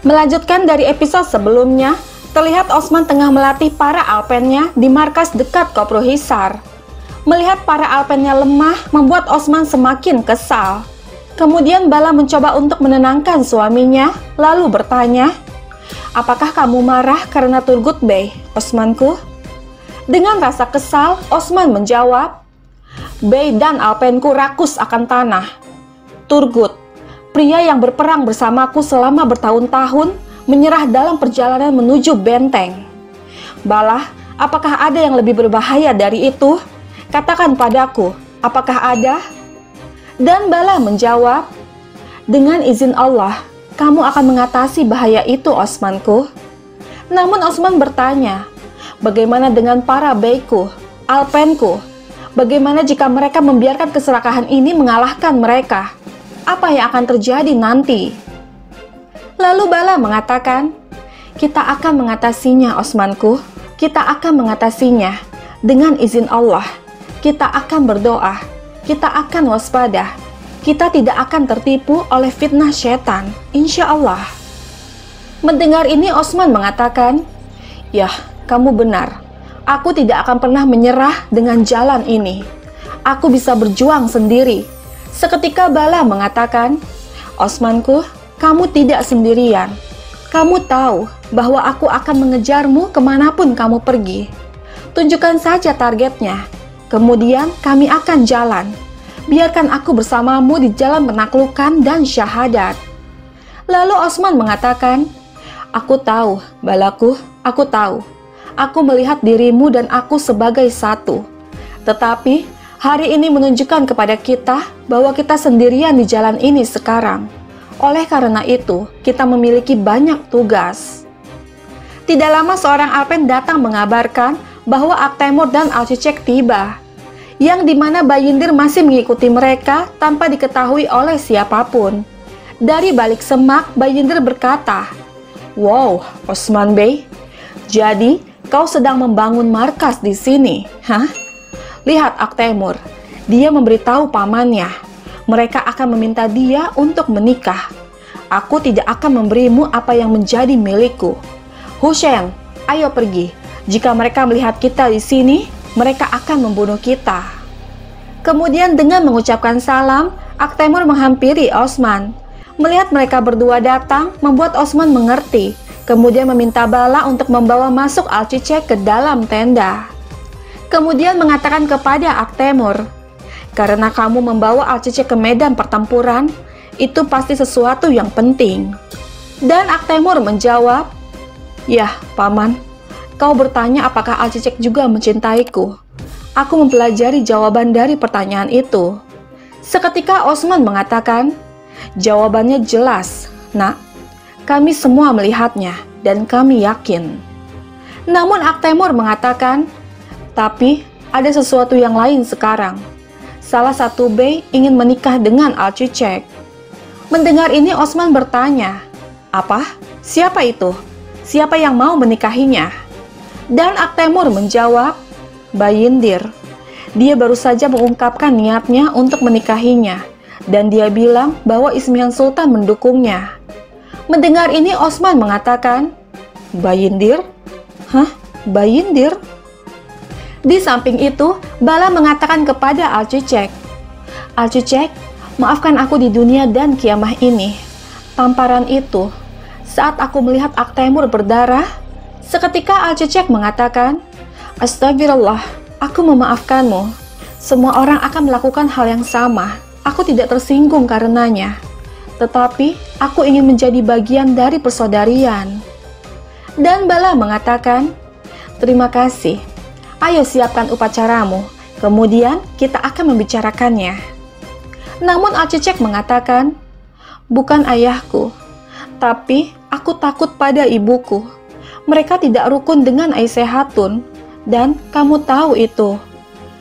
Melanjutkan dari episode sebelumnya, terlihat Osman tengah melatih para alpennya di markas dekat Kopruhisar. Melihat para alpennya lemah, membuat Osman semakin kesal. Kemudian Bala mencoba untuk menenangkan suaminya, lalu bertanya, "Apakah kamu marah karena Turgut Bey, Osmanku?" Dengan rasa kesal, Osman menjawab, "Bey dan alpenku rakus akan tanah. Turgut, pria yang berperang bersamaku selama bertahun-tahun, menyerah dalam perjalanan menuju benteng. Bala, apakah ada yang lebih berbahaya dari itu? Katakan padaku, apakah ada?" Dan Bala menjawab, "Dengan izin Allah, kamu akan mengatasi bahaya itu, Osmanku." Namun Osman bertanya, "Bagaimana dengan para beyku, alpenku? Bagaimana jika mereka membiarkan keserakahan ini mengalahkan mereka? Apa yang akan terjadi nanti?" Lalu Bala mengatakan, "Kita akan mengatasinya, Osmanku. Kita akan mengatasinya. Dengan izin Allah, kita akan berdoa. Kita akan waspada. Kita tidak akan tertipu oleh fitnah setan, insya Allah." Mendengar ini Osman mengatakan, "Ya, kamu benar. Aku tidak akan pernah menyerah dengan jalan ini. Aku bisa berjuang sendiri." Seketika Bala mengatakan, "Osmanku, kamu tidak sendirian. Kamu tahu bahwa aku akan mengejarmu kemanapun kamu pergi. Tunjukkan saja targetnya. Kemudian kami akan jalan. Biarkan aku bersamamu di jalan penaklukan dan syahadat." Lalu Osman mengatakan, "Aku tahu, Balaku, aku tahu. Aku melihat dirimu dan aku sebagai satu. Tetapi hari ini menunjukkan kepada kita bahwa kita sendirian di jalan ini sekarang. Oleh karena itu, kita memiliki banyak tugas." Tidak lama seorang alpen datang mengabarkan bahwa Aktemur dan Alcicek tiba, yang dimana Bayindir masih mengikuti mereka tanpa diketahui oleh siapapun. Dari balik semak, Bayindir berkata, "Wow, Osman Bey, jadi kau sedang membangun markas di sini, hah? Lihat Aktemur, dia memberitahu pamannya, mereka akan meminta dia untuk menikah. Aku tidak akan memberimu apa yang menjadi milikku. Hussein, ayo pergi. Jika mereka melihat kita di sini, mereka akan membunuh kita." Kemudian dengan mengucapkan salam, Aktemur menghampiri Osman. Melihat mereka berdua datang, membuat Osman mengerti. Kemudian meminta Bala untuk membawa masuk Alcicek ke dalam tenda. Kemudian mengatakan kepada Aktemur, "Karena kamu membawa Alcicek ke medan pertempuran, itu pasti sesuatu yang penting." Dan Aktemur menjawab, "Ya, Paman. Kau bertanya apakah Alcicek juga mencintaiku. Aku mempelajari jawaban dari pertanyaan itu." Seketika Osman mengatakan, "Jawabannya jelas, Nak. Kami semua melihatnya dan kami yakin." Namun Aktemur mengatakan, "Tapi ada sesuatu yang lain sekarang. Salah satu bey ingin menikah dengan Alcicek." Mendengar ini Osman bertanya, "Apa? Siapa itu? Siapa yang mau menikahinya?" Dan Aktemur menjawab, "Bayindir. Dia baru saja mengungkapkan niatnya untuk menikahinya, dan dia bilang bahwa Ismian Sultan mendukungnya." Mendengar ini Osman mengatakan, "Bayindir? Hah? Bayindir?" Di samping itu, Bala mengatakan kepada Alcicek, "Alcicek, maafkan aku di dunia dan kiamah ini. Tamparan itu, saat aku melihat Aktemur berdarah." Seketika Alcicek mengatakan, "Astagfirullah, aku memaafkanmu. Semua orang akan melakukan hal yang sama. Aku tidak tersinggung karenanya. Tetapi, aku ingin menjadi bagian dari persaudarian." Dan Bala mengatakan, "Terima kasih. Ayo siapkan upacaramu. Kemudian kita akan membicarakannya." Namun Alcicek mengatakan, "Bukan ayahku, tapi aku takut pada ibuku. Mereka tidak rukun dengan Aisyah Hatun, dan kamu tahu itu."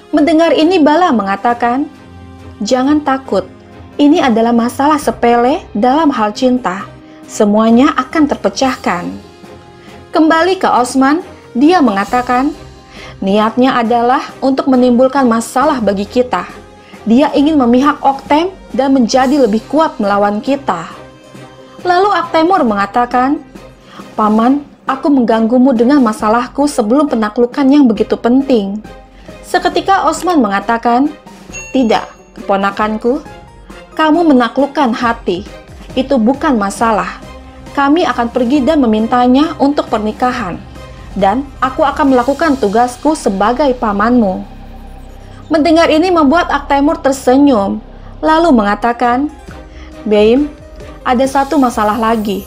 Mendengar ini Bala mengatakan, "Jangan takut, ini adalah masalah sepele dalam hal cinta. Semuanya akan terpecahkan." Kembali ke Osman, dia mengatakan, "Niatnya adalah untuk menimbulkan masalah bagi kita. Dia ingin memihak Oktem dan menjadi lebih kuat melawan kita." Lalu Aktemur mengatakan, "Paman, aku mengganggumu dengan masalahku sebelum penaklukan yang begitu penting." Seketika Osman mengatakan, "Tidak, keponakanku. Kamu menaklukkan hati. Itu bukan masalah. Kami akan pergi dan memintanya untuk pernikahan. Dan aku akan melakukan tugasku sebagai pamanmu." Mendengar ini membuat Aktemur tersenyum, lalu mengatakan, "Beim, ada satu masalah lagi.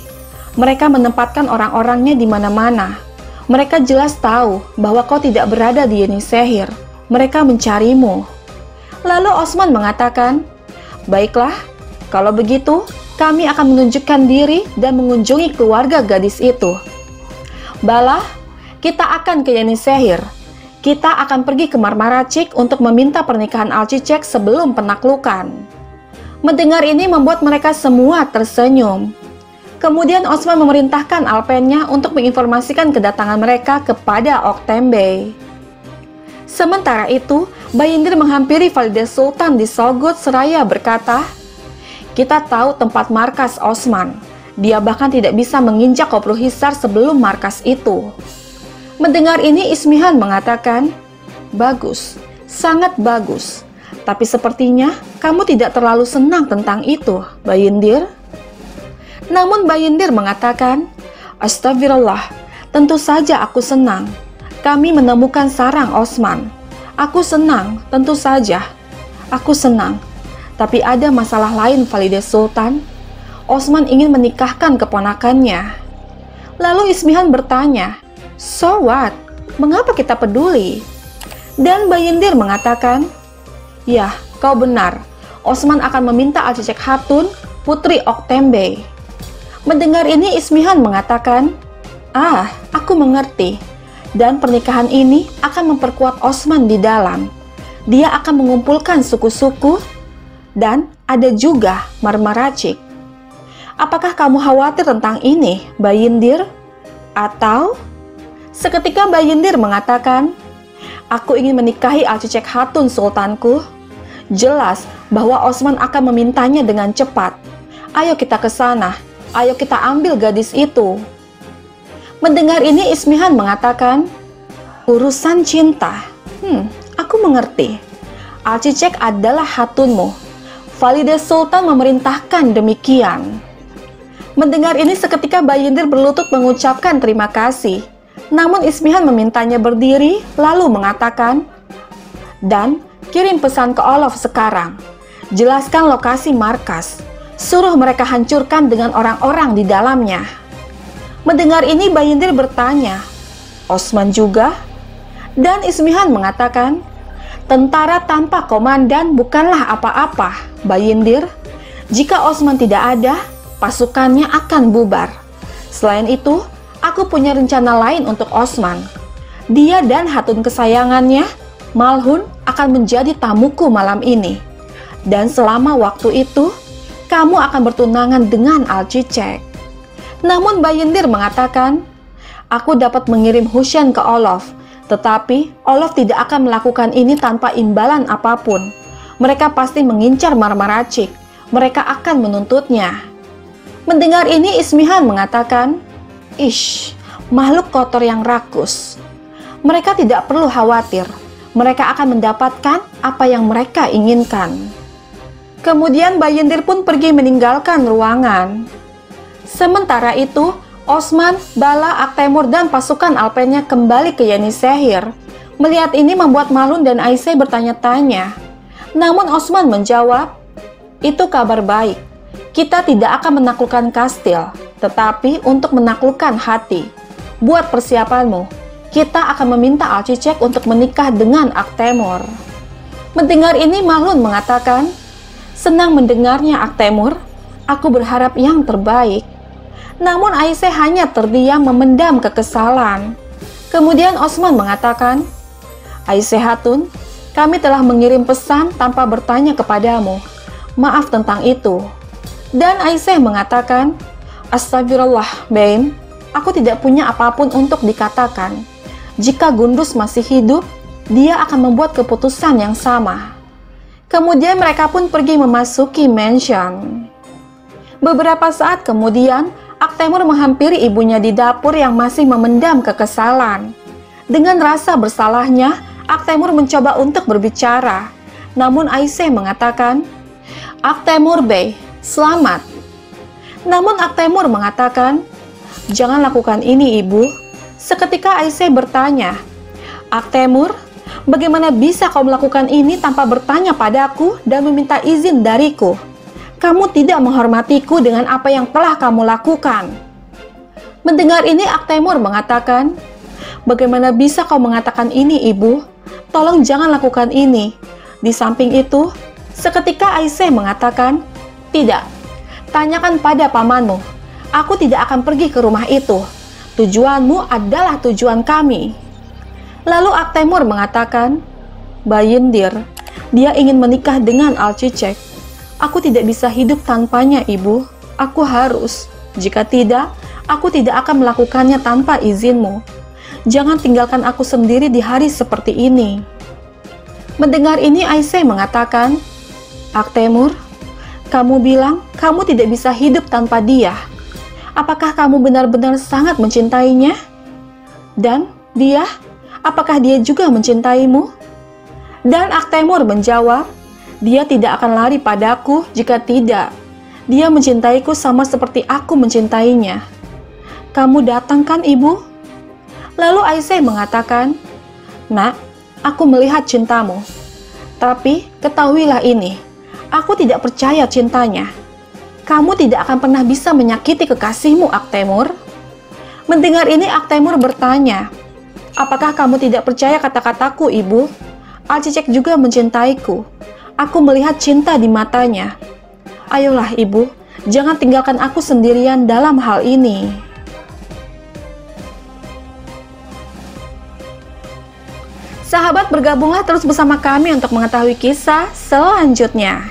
Mereka menempatkan orang-orangnya di mana-mana. Mereka jelas tahu bahwa kau tidak berada di Yenisehir. Mereka mencarimu." Lalu Osman mengatakan, "Baiklah, kalau begitu kami akan menunjukkan diri dan mengunjungi keluarga gadis itu. Bala, kita akan ke Yenisehir. Kita akan pergi ke Marmaracik untuk meminta pernikahan Alcicek sebelum penaklukan." Mendengar ini membuat mereka semua tersenyum. Kemudian Osman memerintahkan alpennya untuk menginformasikan kedatangan mereka kepada Oktembe. Sementara itu, Bayindir menghampiri Valides Sultan di Sogod seraya berkata, "Kita tahu tempat markas Osman. Dia bahkan tidak bisa menginjak Kopruhisar sebelum markas itu." Mendengar ini Ismihan mengatakan, "Bagus, sangat bagus. Tapi sepertinya kamu tidak terlalu senang tentang itu, Bayindir." Namun Bayindir mengatakan, "Astagfirullah, tentu saja aku senang. Kami menemukan sarang Osman. Aku senang, tentu saja. Aku senang. Tapi ada masalah lain, Valides Sultan. Osman ingin menikahkan keponakannya." Lalu Ismihan bertanya, "So what? Mengapa kita peduli?" Dan Bayindir mengatakan, "Ya, kau benar. Osman akan meminta Alcicek Hatun, putri Oktembe." Mendengar ini Ismihan mengatakan, "Aku mengerti. Dan pernikahan ini akan memperkuat Osman di dalam. Dia akan mengumpulkan suku-suku dan ada juga Marmaracik. Apakah kamu khawatir tentang ini, Bayindir? Atau..." Seketika Bayindir mengatakan, "Aku ingin menikahi Alcicek Hatun, Sultanku. Jelas bahwa Osman akan memintanya dengan cepat. Ayo kita ke sana. Ayo kita ambil gadis itu." Mendengar ini Ismihan mengatakan, "Urusan cinta. Aku mengerti. Alcicek adalah hatunmu. Valides Sultan memerintahkan demikian." Mendengar ini seketika Bayindir berlutut mengucapkan terima kasih. Namun Ismihan memintanya berdiri lalu mengatakan, "Dan kirim pesan ke Olof sekarang. Jelaskan lokasi markas. Suruh mereka hancurkan dengan orang-orang di dalamnya." Mendengar ini Bayindir bertanya, "Osman juga?" Dan Ismihan mengatakan, "Tentara tanpa komandan bukanlah apa-apa, Bayindir. Jika Osman tidak ada, pasukannya akan bubar. Selain itu, aku punya rencana lain untuk Osman. Dia dan hatun kesayangannya, Malhun, akan menjadi tamuku malam ini. Dan selama waktu itu, kamu akan bertunangan dengan Alcicek." Namun Bayindir mengatakan, "Aku dapat mengirim Husyan ke Olof, tetapi Olof tidak akan melakukan ini tanpa imbalan apapun. Mereka pasti mengincar Marmaracik. Mereka akan menuntutnya." Mendengar ini Ismihan mengatakan, "Ish, makhluk kotor yang rakus. Mereka tidak perlu khawatir. Mereka akan mendapatkan apa yang mereka inginkan." Kemudian Bayindir pun pergi meninggalkan ruangan. Sementara itu, Osman, Bala, Aktemur, dan pasukan alpennya kembali ke Yenisehir. Melihat ini membuat Malhun dan Aisy bertanya-tanya. Namun Osman menjawab, "Itu kabar baik. Kita tidak akan menaklukkan kastil, tetapi untuk menaklukkan hati. Buat persiapanmu. Kita akan meminta Alcicek untuk menikah dengan Aktemur." Mendengar ini Malhun mengatakan, "Senang mendengarnya, Aktemur. Aku berharap yang terbaik." Namun Aisy hanya terdiam memendam kekesalan. Kemudian Osman mengatakan, "Aisy Hatun, kami telah mengirim pesan tanpa bertanya kepadamu. Maaf tentang itu." Dan Aisy mengatakan, "Astagfirullah, Beim. Aku tidak punya apapun untuk dikatakan. Jika Gundus masih hidup, dia akan membuat keputusan yang sama." Kemudian mereka pun pergi memasuki mansion. Beberapa saat kemudian, Aktemur menghampiri ibunya di dapur yang masih memendam kekesalan. Dengan rasa bersalahnya, Aktemur mencoba untuk berbicara. Namun Aisyah mengatakan, "Aktemur Bey, selamat." Namun Aktemur mengatakan, "Jangan lakukan ini, Ibu." Seketika Aisyah bertanya, "Aktemur, bagaimana bisa kau melakukan ini tanpa bertanya padaku dan meminta izin dariku? Kamu tidak menghormatiku dengan apa yang telah kamu lakukan." Mendengar ini Aktemur mengatakan, "Bagaimana bisa kau mengatakan ini, Ibu? Tolong jangan lakukan ini." Di samping itu, seketika Aisyah mengatakan, "Tidak, tanyakan pada pamanmu. Aku tidak akan pergi ke rumah itu. Tujuanmu adalah tujuan kami." Lalu Aktemur mengatakan, "Bayindir, dia ingin menikah dengan Alcicek. Aku tidak bisa hidup tanpanya, Ibu. Aku harus. Jika tidak, aku tidak akan melakukannya tanpa izinmu. Jangan tinggalkan aku sendiri di hari seperti ini." Mendengar ini Aisyah mengatakan, "Aktemur, kamu bilang kamu tidak bisa hidup tanpa dia. Apakah kamu benar-benar sangat mencintainya? Dan dia, apakah dia juga mencintaimu?" Dan Aktemur menjawab, "Dia tidak akan lari padaku jika tidak. Dia mencintaiku sama seperti aku mencintainya. Kamu datang kan, Ibu?" Lalu Aisyah mengatakan, "Nak, aku melihat cintamu. Tapi ketahuilah ini, aku tidak percaya cintanya. Kamu tidak akan pernah bisa menyakiti kekasihmu, Aktemur." Mendengar ini Aktemur bertanya, "Apakah kamu tidak percaya kata-kataku, Ibu? Alcicek juga mencintaiku. Aku melihat cinta di matanya. Ayolah, Ibu, jangan tinggalkan aku sendirian dalam hal ini." Sahabat, bergabunglah terus bersama kami untuk mengetahui kisah selanjutnya.